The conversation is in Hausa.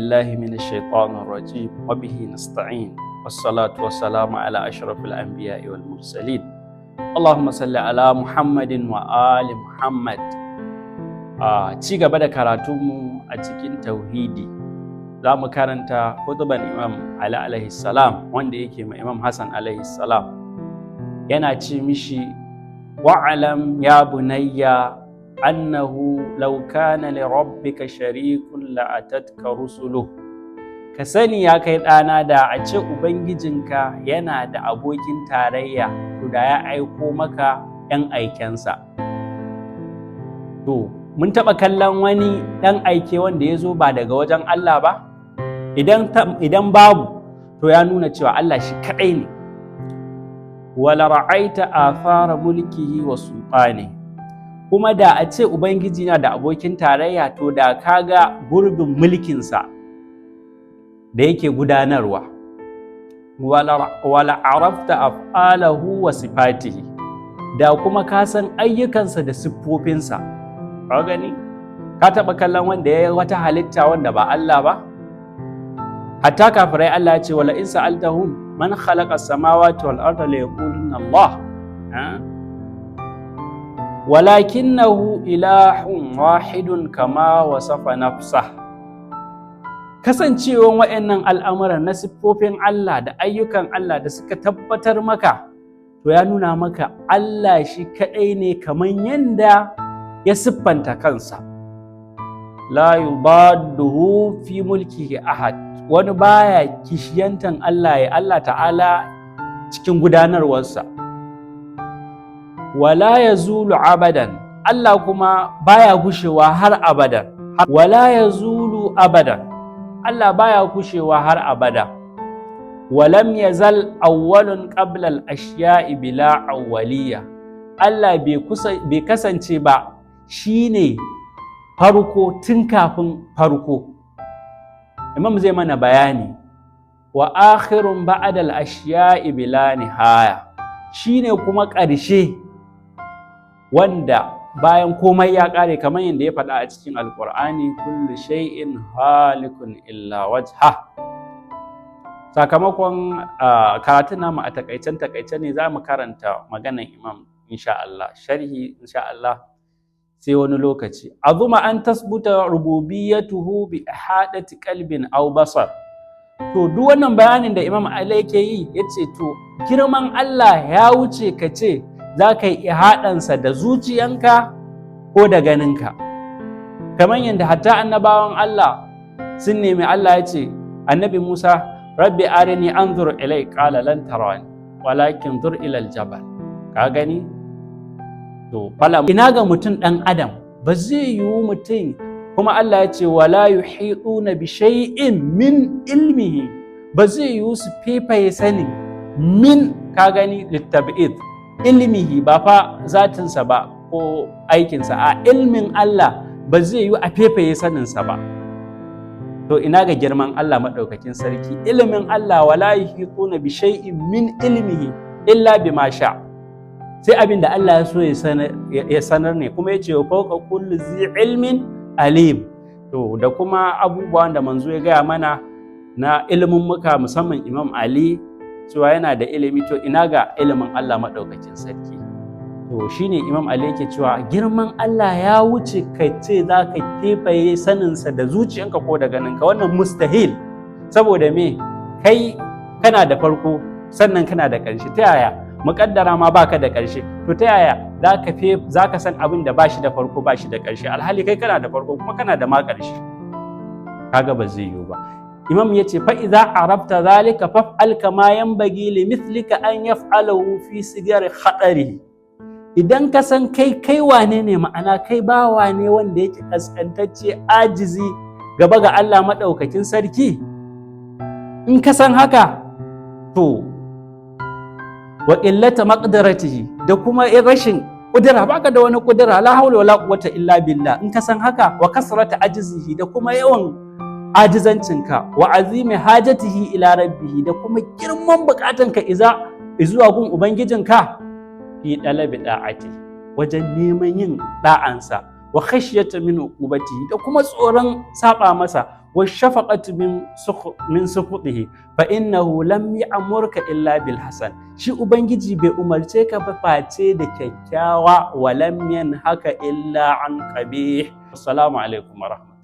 بالله من الشيطان الرجيم وبه نستعين والصلاة والسلام على أشرف الأنبياء والمرسلين اللهم صل على محمد وآل محمد ci gaba da karatunmu a cikin tauhidi za mu karanta hutuban Imam Ali alaihi salam wanda yake ma Imam Hassan alaihi salam yana ce mishi wa'alam ya bunayya annahu law kana li rabbika sharikun la'atatka rusuluh ka sani ya kai ɗana da a ce ubangijinka yana da abokin tarayya to da ya aiko maka 'yan aikensa. To mun taɓa kallon wani ɗan aike wanda ya zo ba daga wajen Allah ba? Idan babu to ya nuna cewa Allah shi kaɗai ne. Wala ra'aita athara mulkihi wa sultani, kuma da a ce ubangiji na da abokin tarayya to da kaga gurbin mulkinsa da yake gudanarwa. Wala arafta af'alahu wa sifatihi, da kuma ka san ayyukansa da siffofinsa. Ka gani? Ka taɓa kallon wanda ya yi wata halitta wanda ba Allah ba? Hatta kafirai Allah ya ce wala in sa'altahum man khalaqa as-samawati wal arda la yaquluna Allah. Walakinahu ilahun wahidun kama wasafa nafsah. Kasancewan waɗannan al'amuran na siffofin Allah da ayyukan Allah da suka tabbatar maka, to ya nuna maka Allah shi kaɗai ne kamar yanda ya siffanta kansa. La yubadduhu fi mulkihi ahad, wani baya kishiyantan Allah ya Allah ta'ala cikin gudanarwarsa. Wala yazulu abadan, Allah kuma baya gushewa har abadan. Wala yazulu abadan, Allah baya gushewa har abada. Walam yazal awwalun qabla al-ashya'i bila awwaliya, Allah bai kasance ba shine farko tun kafin farko. Imam zai mana bayani wa akhirun ba'da al-ashya'i bila nihaya, shine kuma ƙarshe wanda bayan komai ya ƙare, kamar yadda ya faɗa a cikin alƙur'ani kullu shay'in halikun illa wajha. Sakamakon karatun namu a takaice ne za mu karanta maganar Imam insha Allah, sharhi insha Allah sai wani lokaci. Azuma an tasbuta rububiyyatuhu bi ihadati qalbin aw basar. To duk wannan bayanin da Imam Ali yake yi yace to girman Allah ya wuce ka ce za ka yi ihadansa da zuciyanka ko da ganinka, kamar yadda hatta annabawan Allah sun nemi Allah ya ce annabi Musa rabbi arini anzur ilai qala lan tarani walakin zur ila aljabal. Ka gani? To fala ina ga mutum dan adam, ba zai yiwu mutum kuma Allah ya ce wala yuhituna bi shay'in min ilmihi, ba zai yiwu su fefaye sanin min, ka gani, litab'id ilmihi ba fa zatinsa ba ko aikinsa, a ilmin Allah ba zai yiwu a fefaye saninsa ba. To ina ga girman Allah maɗaukakin sarki, ilimin Allah wala yuhituna bi shay'in min ilmihi illa bima sha, sai abin da Allah ya so ya sanar ne, kuma ya ce wa fawqa kulli zi ilmin alim. To da kuma abubuwan da manzo ya gaya mana na ilimin muka, musamman Imam Ali cewa yana da ilimi, to ina ga ilimin Allah maɗaukakin sarki. To shine Imam Ali yake cewa girman Allah ya wuce kai ce za ka kefaye saninsa da zuciyanka ko da ganinka, wannan mustahil. Saboda me? Kai kana da farko sannan kana da ƙarshe. Ta yaya? Muƙaddara ma baka da ƙarshe, to ta yaya za ka san abin da bashi da farko bashi da ƙarshe, alhali kai kana da farko kuma kana da ma ƙarshe? Kaga ba zai yiwu ba. Imam ya ce fa'iza arabta zalika faf'al kama yanbaghi li mithlika an yaf'alahu fi sigari khatari. Idan ka san kai wane ne, ma'ana kai bawa ne wanda yake kaskantacce ajizi gaba ga Allah maɗaukakin sarki, in ka san haka to wa qillata maqdaratihi, da kuma rashin kudura, baka da wani kudura, la hawla wala quwwata illa billah, in ka san haka wa kasrata ajzihi, da kuma yawan ajizancinka, wa azimi hajatihi ila rabbihi, da kuma girman bukatanka zuwa gun ubangijinka, fi dalabi da'ati, wajen neman yin da'ansa, wa khashyata min uqubatihi, da kuma tsoron saba masa, wa shafaqatu min sukhutihi, fa innahu lam ya'murka illa bil hasan, shi ubangiji bai umarce ka ba face da kyakkyawa, wa lam yanhaka illa an qabih. Assalamu alaikum wa rahmatullahi.